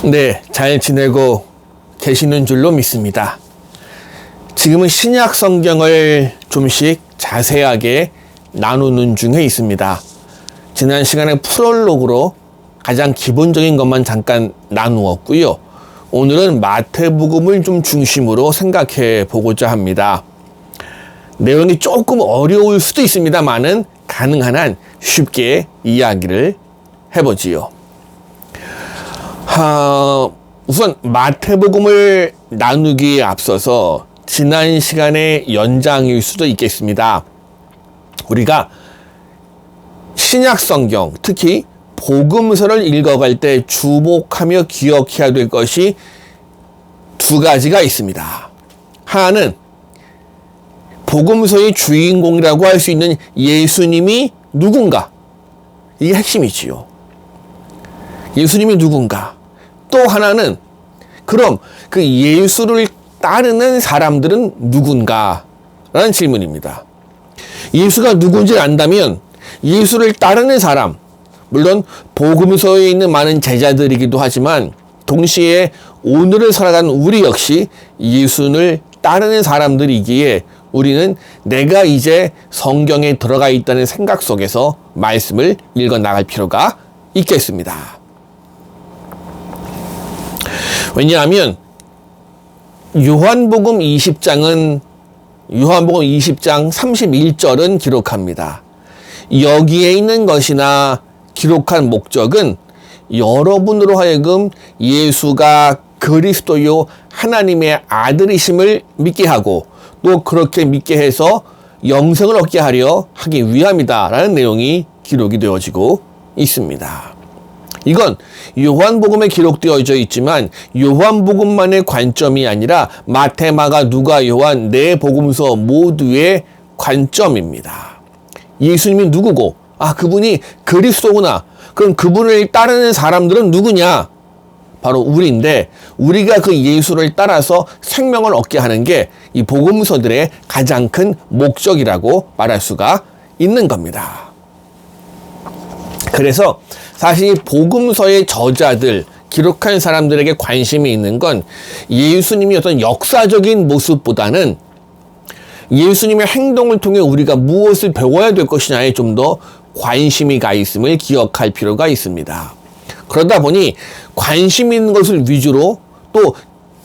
네, 잘 지내고 계시는 줄로 믿습니다. 지금은 신약 성경을 좀씩 자세하게 나누는 중에 있습니다. 지난 시간에 프롤로그로 가장 기본적인 것만 잠깐 나누었고요. 오늘은 마태복음을 좀 중심으로 생각해 보고자 합니다. 내용이 조금 어려울 수도 있습니다만은 가능한 한 쉽게 이야기를 해보지요. 우선 마태복음을 나누기에 앞서서 지난 시간의 연장일 수도 있겠습니다. 우리가 신약 성경, 특히 복음서를 읽어갈 때 주목하며 기억해야 될 것이 두 가지가 있습니다. 하나는 복음서의 주인공이라고 할 수 있는 예수님이 누군가, 이게 핵심이지요. 예수님이 누군가. 또 하나는 그럼 그 예수를 따르는 사람들은 누군가? 라는 질문입니다. 예수가 누군지 안다면 예수를 따르는 사람, 물론 복음서에 있는 많은 제자들이기도 하지만 동시에 오늘을 살아가는 우리 역시 예수를 따르는 사람들이기에 우리는 내가 이제 성경에 들어가 있다는 생각 속에서 말씀을 읽어 나갈 필요가 있겠습니다. 왜냐하면 요한복음 20장 31절은 기록합니다. 여기에 있는 것이나 기록한 목적은 여러분으로 하여금 예수가 그리스도요 하나님의 아들이심을 믿게 하고 또 그렇게 믿게 해서 영생을 얻게 하려 하기 위함이다 라는 내용이 기록이 되어지고 있습니다. 이건 요한복음에 기록되어져 있지만 요한복음만의 관점이 아니라 마태, 마가, 누가, 요한 네 복음서 모두의 관점입니다. 예수님이 누구고 그분이 그리스도구나. 그럼 그분을 따르는 사람들은 누구냐? 바로 우리인데 우리가 그 예수를 따라서 생명을 얻게 하는 게 이 복음서들의 가장 큰 목적이라고 말할 수가 있는 겁니다. 그래서 사실 복음서의 저자들, 기록한 사람들에게 관심이 있는 건 예수님의 어떤 역사적인 모습보다는 예수님의 행동을 통해 우리가 무엇을 배워야 될 것이냐에 좀 더 관심이 가 있음을 기억할 필요가 있습니다. 그러다 보니 관심 있는 것을 위주로 또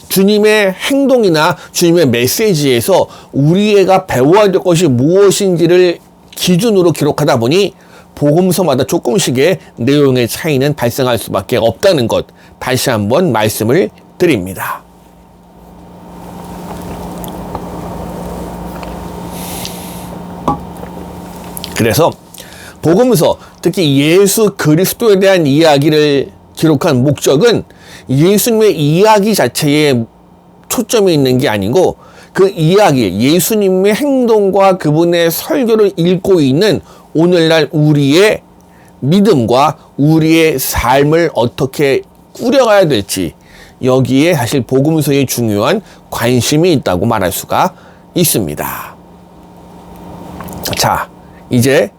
주님의 행동이나 주님의 메시지에서 우리가 배워야 될 것이 무엇인지를 기준으로 기록하다 보니 복음서마다 조금씩의 내용의 차이는 발생할 수밖에 없다는 것 다시 한번 말씀을 드립니다. 그래서 복음서, 특히 예수 그리스도에 대한 이야기를 기록한 목적은 예수님의 이야기 자체에 초점이 있는 게 아니고 그 이야기, 예수님의 행동과 그분의 설교를 읽고 있는 오늘날 우리의 믿음과 우리의 삶을 어떻게 꾸려가야 될지 여기에 사실 복음서의 중요한 관심이 있다고 말할 수가 있습니다. 자, 이제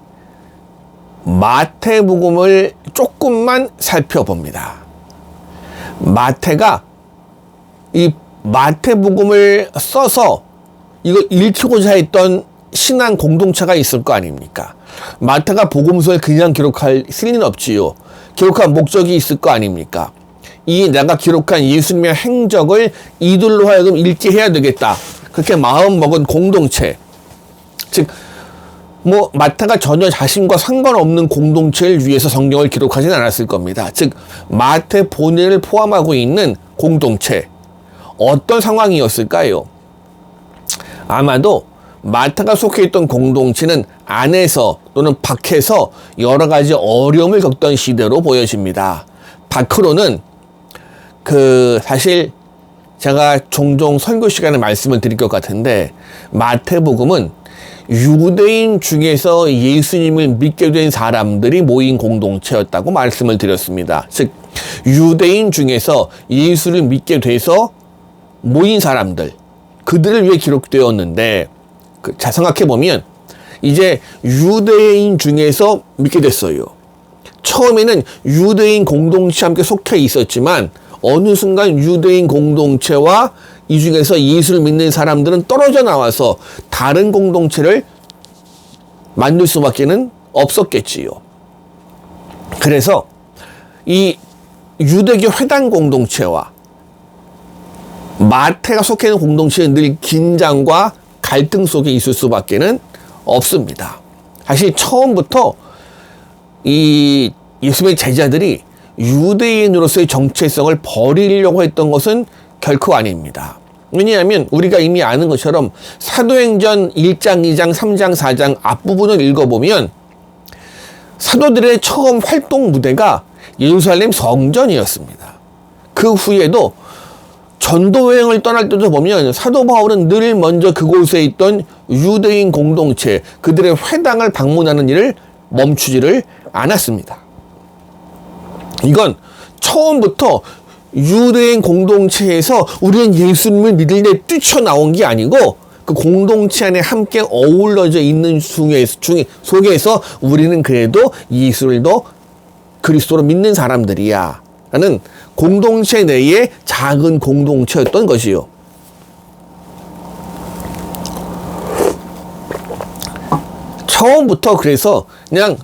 마태복음을 조금만 살펴봅니다. 마태가 이 마태복음을 써서 이걸 읽히고자 했던 신앙 공동체가 있을 거 아닙니까? 마태가 복음서에 그냥 기록할 리는 없지요. 기록한 목적이 있을 거 아닙니까? 이 내가 기록한 예수님의 행적을 이들로 하여금 읽게 해야 되겠다. 그렇게 마음먹은 공동체. 즉 마태가 전혀 자신과 상관없는 공동체를 위해서 성경을 기록하진 않았을 겁니다. 즉 마태 본인을 포함하고 있는 공동체. 어떤 상황이었을까요? 아마도 마태가 속해 있던 공동체는 안에서 또는 밖에서 여러 가지 어려움을 겪던 시대로 보여집니다. 밖으로는 사실 제가 종종 설교 시간에 말씀을 드릴 것 같은데 마태복음은 유대인 중에서 예수님을 믿게 된 사람들이 모인 공동체였다고 말씀을 드렸습니다. 즉 유대인 중에서 예수를 믿게 돼서 모인 사람들, 그들을 위해 기록되었는데 자 생각해보면 이제 유대인 중에서 믿게 됐어요. 처음에는 유대인 공동체 함께 속해 있었지만 어느 순간 유대인 공동체와 이 중에서 예수를 믿는 사람들은 떨어져 나와서 다른 공동체를 만들 수밖에는 없었겠지요. 그래서 이 유대교 회당 공동체와 마태가 속해 있는 공동체는 늘 긴장과 갈등 속에 있을 수밖에는 없습니다. 사실 처음부터 이 예수님의 제자들이 유대인으로서의 정체성을 버리려고 했던 것은 결코 아닙니다. 왜냐하면 우리가 이미 아는 것처럼 사도행전 1장, 2장, 3장, 4장 앞부분을 읽어보면 사도들의 처음 활동 무대가 예루살렘 성전이었습니다. 그 후에도 전도 여행을 떠날 때도 보면 사도 바울은 늘 먼저 그곳에 있던 유대인 공동체, 그들의 회당을 방문하는 일을 멈추지를 않았습니다. 이건 처음부터 유대인 공동체에서 우리는 예수님을 믿을래 뛰쳐나온 게 아니고 그 공동체 안에 함께 어우러져 있는 속에서 우리는 그래도 예수를 더 그리스도로 믿는 사람들이야 라는 공동체 내의 작은 공동체였던 것이요. 처음부터 그래서 그냥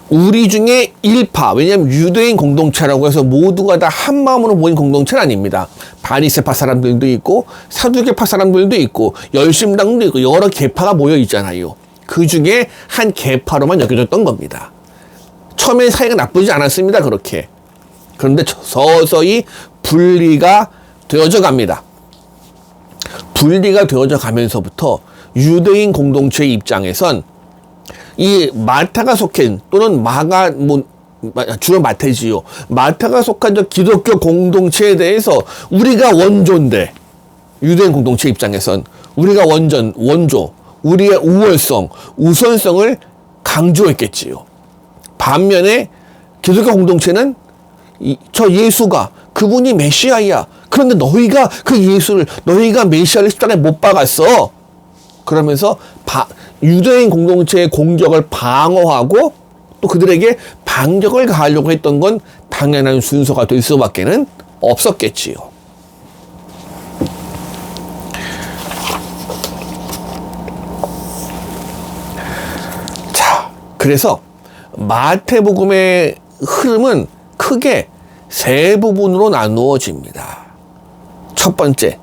우리 중에 일파, 왜냐하면 유대인 공동체라고 해서 모두가 다 한 마음으로 모인 공동체는 아닙니다. 바리새파 사람들도 있고 사두개파 사람들도 있고 열심당도 있고 여러 계파가 모여 있잖아요. 그 중에 한 계파로만 여겨졌던 겁니다. 처음에 사이가 나쁘지 않았습니다. 그렇게. 그런데 서서히 분리가 되어져 갑니다. 분리가 되어져 가면서부터 유대인 공동체의 입장에선 이 마태가 속한 또는 주로 마태지요. 마태가 속한 저 기독교 공동체에 대해서 우리가 원조인데 유대인 공동체 입장에선 우리가 원조, 우리의 우월성, 우선성을 강조했겠지요. 반면에 기독교 공동체는 저 예수가 그분이 메시아야. 그런데 너희가 너희가 메시아를 십자가에 못 박았어. 그러면서 유대인 공동체의 공격을 방어하고 또 그들에게 반격을 가하려고 했던 건 당연한 순서가 될 수밖에는 없었겠지요. 자, 그래서 마태복음의 흐름은 크게 세 부분으로 나누어집니다. 첫 번째,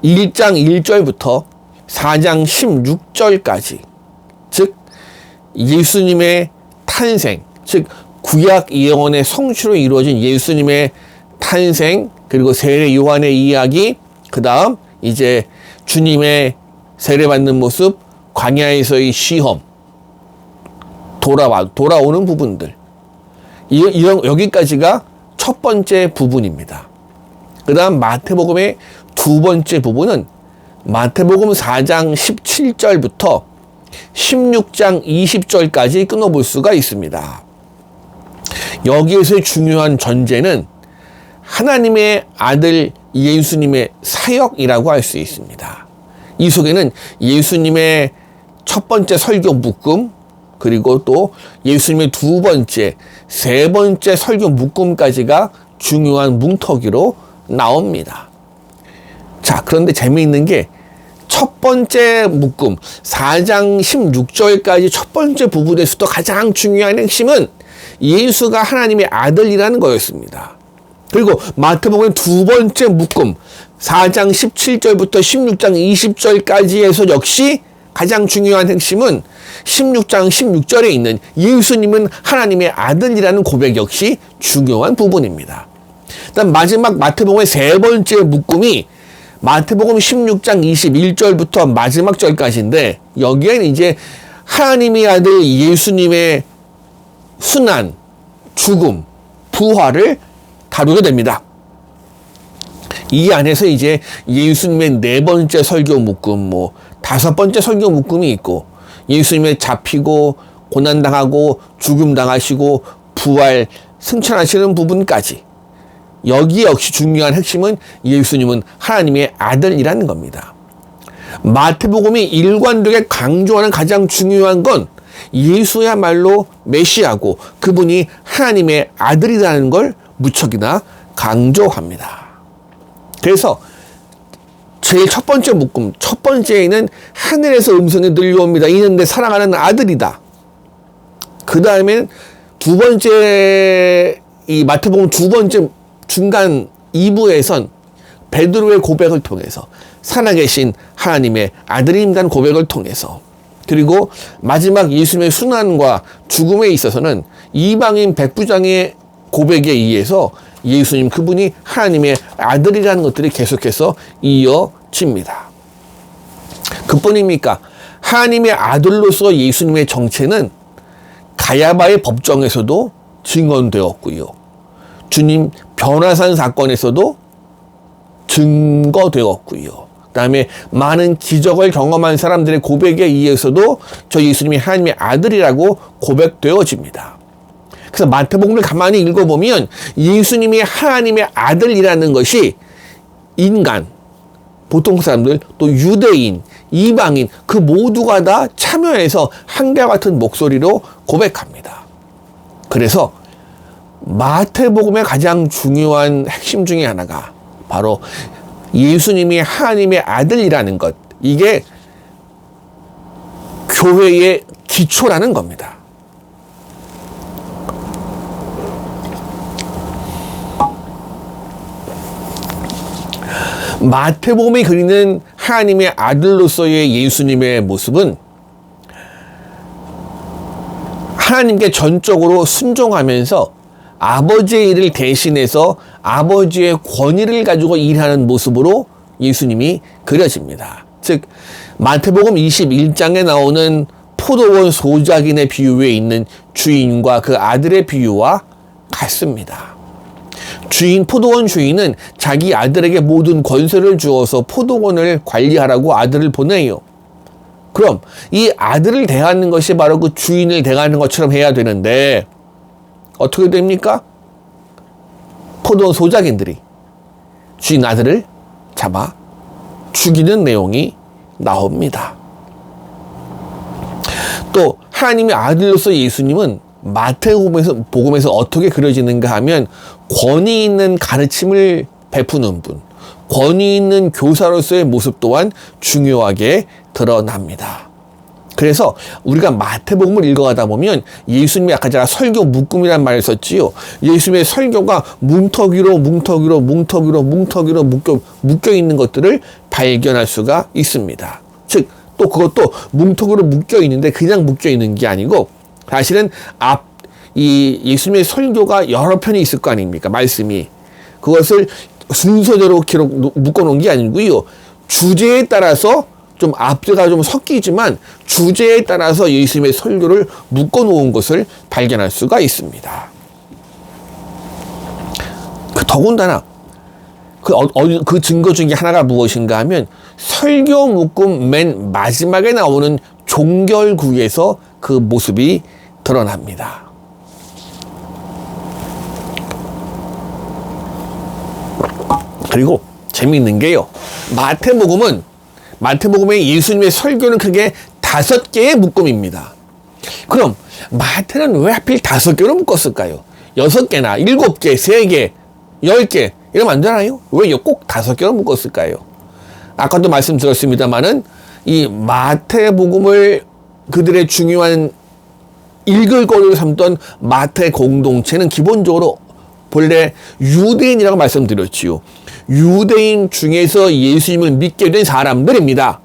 1장 1절부터 4장 16절까지, 즉 예수님의 탄생, 즉 구약 예언의 성취로 이루어진 예수님의 탄생, 그리고 세례 요한의 이야기, 그 다음 이제 주님의 세례받는 모습, 광야에서의 시험, 돌아오는 부분들, 여기까지가 첫 번째 부분입니다. 그 다음 마태복음의 두 번째 부분은 마태복음 4장 17절부터 16장 20절까지 끊어볼 수가 있습니다. 여기에서의 중요한 전제는 하나님의 아들 예수님의 사역이라고 할 수 있습니다. 이 속에는 예수님의 첫 번째 설교 묶음, 그리고 또 예수님의 두 번째, 세 번째 설교 묶음까지가 중요한 뭉터기로 나옵니다. 자, 그런데 재미있는 게 첫 번째 묶음, 4장 16절까지 첫 번째 부분에서도 가장 중요한 핵심은 예수가 하나님의 아들이라는 거였습니다. 그리고 마태복음의 두 번째 묶음, 4장 17절부터 16장 20절까지에서 역시 가장 중요한 핵심은 16장 16절에 있는 예수님은 하나님의 아들이라는 고백 역시 중요한 부분입니다. 일단 마지막 마태복음의 세 번째 묶음이 마태복음 16장 21절부터 마지막 절까지인데, 여기에는 이제 하나님의 아들 예수님의 순환, 죽음, 부활을 다루게 됩니다. 이 안에서 이제 예수님의 네 번째 설교 묶음, 다섯 번째 설교 묶음이 있고, 예수님의 잡히고 고난당하고 죽음당하시고 부활 승천하시는 부분까지, 여기 역시 중요한 핵심은 예수님은 하나님의 아들이라는 겁니다. 마태복음이 일관되게 강조하는 가장 중요한 건 예수야말로 메시아고 그분이 하나님의 아들이라는 걸 무척이나 강조합니다. 그래서 제일 첫 번째 묶음, 첫 번째에는 하늘에서 음성이 들려옵니다. 이는 내 사랑하는 아들이다. 그 다음엔 두 번째, 이 마태복음 두 번째 중간 2부에선 베드로의 고백을 통해서 살아계신 하나님의 아들입니다는 고백을 통해서, 그리고 마지막 예수님의 순환과 죽음에 있어서는 이방인 백부장의 고백에 의해서 예수님 그분이 하나님의 아들이라는 것들이 계속해서 이어집니다. 그뿐입니까? 하나님의 아들로서 예수님의 정체는 가야바의 법정에서도 증언되었고요. 주님 변화산 사건에서도 증거되었고요. 그 다음에 많은 기적을 경험한 사람들의 고백에 의해서도 저 예수님이 하나님의 아들이라고 고백되어집니다. 그래서 마태복음을 가만히 읽어보면 예수님이 하나님의 아들이라는 것이 인간, 보통 사람들, 또 유대인, 이방인 그 모두가 다 참여해서 한결 같은 목소리로 고백합니다. 그래서 마태복음의 가장 중요한 핵심 중에 하나가 바로 예수님이 하나님의 아들이라는 것, 이게 교회의 기초라는 겁니다. 마태복음이 그리는 하나님의 아들로서의 예수님의 모습은 하나님께 전적으로 순종하면서 아버지의 일을 대신해서 아버지의 권위를 가지고 일하는 모습으로 예수님이 그려집니다. 즉 마태복음 21장에 나오는 포도원 소작인의 비유에 있는 주인과 그 아들의 비유와 같습니다. 포도원 주인은 자기 아들에게 모든 권세를 주어서 포도원을 관리하라고 아들을 보내요. 그럼 이 아들을 대하는 것이 바로 그 주인을 대하는 것처럼 해야 되는데 어떻게 됩니까? 포도원 소작인들이 주인 아들을 잡아 죽이는 내용이 나옵니다. 또 하나님의 아들로서 예수님은 마태복음에서 어떻게 그려지는가 하면 권위 있는 가르침을 베푸는 분, 권위 있는 교사로서의 모습 또한 중요하게 드러납니다. 그래서 우리가 마태복음을 읽어가다 보면 예수님이 아까 제가 설교 묶음이라는 말을 썼지요. 예수님의 설교가 뭉터기로 묶여 있는 것들을 발견할 수가 있습니다. 즉, 또 그것도 뭉터기로 묶여 있는데 그냥 묶여 있는 게 아니고 사실은 이 예수님의 설교가 여러 편이 있을 거 아닙니까? 말씀이. 그것을 순서대로 묶어놓은 게 아니고요. 주제에 따라서 좀 앞뒤가 좀 섞이지만 주제에 따라서 예수님의 설교를 묶어놓은 것을 발견할 수가 있습니다. 더군다나 그 증거 중에 하나가 무엇인가 하면 설교 묶음 맨 마지막에 나오는 종결구에서 그 모습이 드러납니다. 그리고 재미있는 게요. 마태복음의 예수님의 설교는 크게 5개의 묶음입니다. 그럼 마태는 왜 하필 5개로 묶었을까요? 6개나 7개, 3개, 10개 이러면 안 되나요? 왜 꼭 5개로 묶었을까요? 아까도 말씀드렸습니다마는 이 마태복음을 그들의 중요한 읽을거리로 삼던 마태 공동체는 기본적으로 본래 유대인이라고 말씀드렸지요. 유대인 중에서 예수님을 믿게 된 사람들입니다.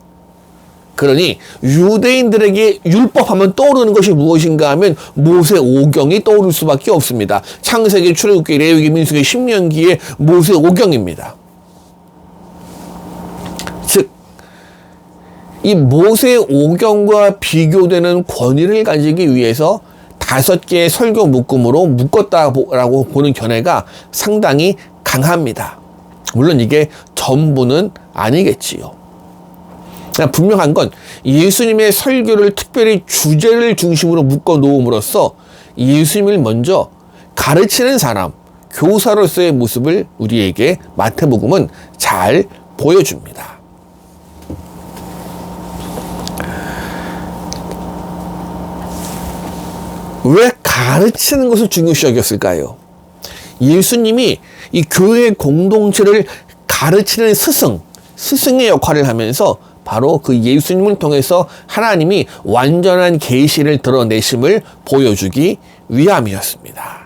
그러니 유대인들에게 율법하면 떠오르는 것이 무엇인가 하면 모세 오경이 떠오를 수밖에 없습니다. 창세기, 출애굽기, 레위기, 민수기, 신명기의 모세 오경입니다. 즉, 이 모세 오경과 비교되는 권위를 가지기 위해서 5개의 설교 묶음으로 묶었다고 보는 견해가 상당히 강합니다. 물론 이게 전부는 아니겠지요. 분명한 건 예수님의 설교를 특별히 주제를 중심으로 묶어 놓음으로써 예수님을 먼저 가르치는 사람, 교사로서의 모습을 우리에게 마태복음은 잘 보여줍니다. 왜 가르치는 것을 중요시 여겼을까요? 예수님이 이 교회 공동체를 가르치는 스승의 역할을 하면서 바로 그 예수님을 통해서 하나님이 완전한 계시를 드러내심을 보여주기 위함이었습니다.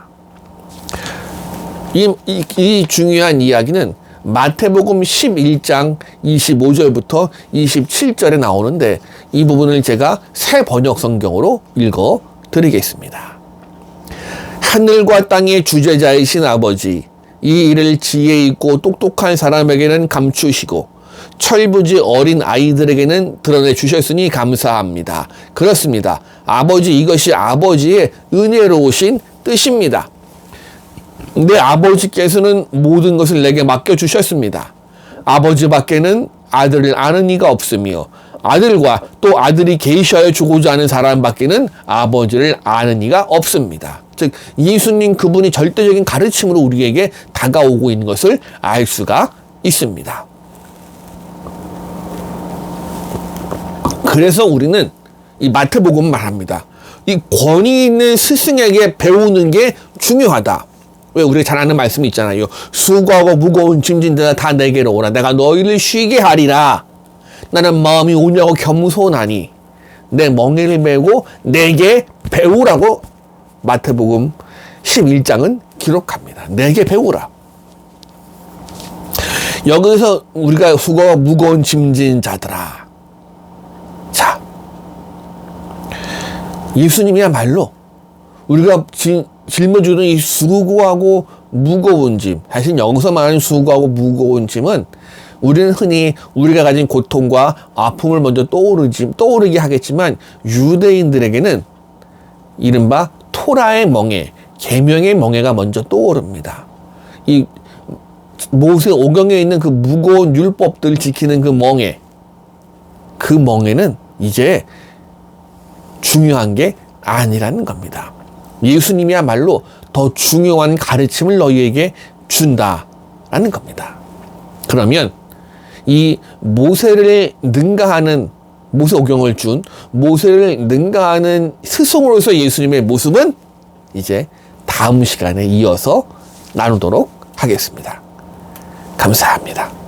이 중요한 이야기는 마태복음 11장 25절부터 27절에 나오는데 이 부분을 제가 새 번역 성경으로 읽어 드리겠습니다. 하늘과 땅의 주재자이신 아버지, 이 일을 지혜 있고 똑똑한 사람에게는 감추시고 철부지 어린 아이들에게는 드러내 주셨으니 감사합니다. 그렇습니다. 아버지, 이것이 아버지의 은혜로우신 뜻입니다. 내 아버지께서는 모든 것을 내게 맡겨주셨습니다. 아버지밖에는 아들을 아는 이가 없으며 아들과 또 아들이 계시하여 주고자 하는 사람밖에는 아버지를 아는 이가 없습니다. 즉 예수님 그분이 절대적인 가르침으로 우리에게 다가오고 있는 것을 알 수가 있습니다. 그래서 우리는 이 마태복음 말합니다. 이 권위 있는 스승에게 배우는 게 중요하다. 왜 우리가 잘 아는 말씀이 있잖아요. 수고하고 무거운 짐진 자들 다 내게로 오라. 내가 너희를 쉬게 하리라. 나는 마음이 온유하고 겸손하니 내 멍에를 메고 내게 배우라고 마태복음 11장은 기록합니다. 내게 배우라. 여기서 우리가 수고가 무거운 짐진 자들아. 자, 예수님이야말로 우리가 짊어지는 이 수고하고 무거운 짐, 사실 여기서 말하는 수고하고 무거운 짐은 우리는 흔히 우리가 가진 고통과 아픔을 먼저 떠오르게 하겠지만 유대인들에게는 이른바 토라의 멍에, 계명의 멍에가 먼저 떠오릅니다. 이 모세 오경에 있는 그 무거운 율법들을 지키는 그 멍에, 그 멍에는 이제 중요한 게 아니라는 겁니다. 예수님이야말로 더 중요한 가르침을 너희에게 준다라는 겁니다. 그러면 이 모세를 능가하는, 모세 오경을 준 모세를 능가하는 스승으로서 예수님의 모습은 이제 다음 시간에 이어서 나누도록 하겠습니다. 감사합니다.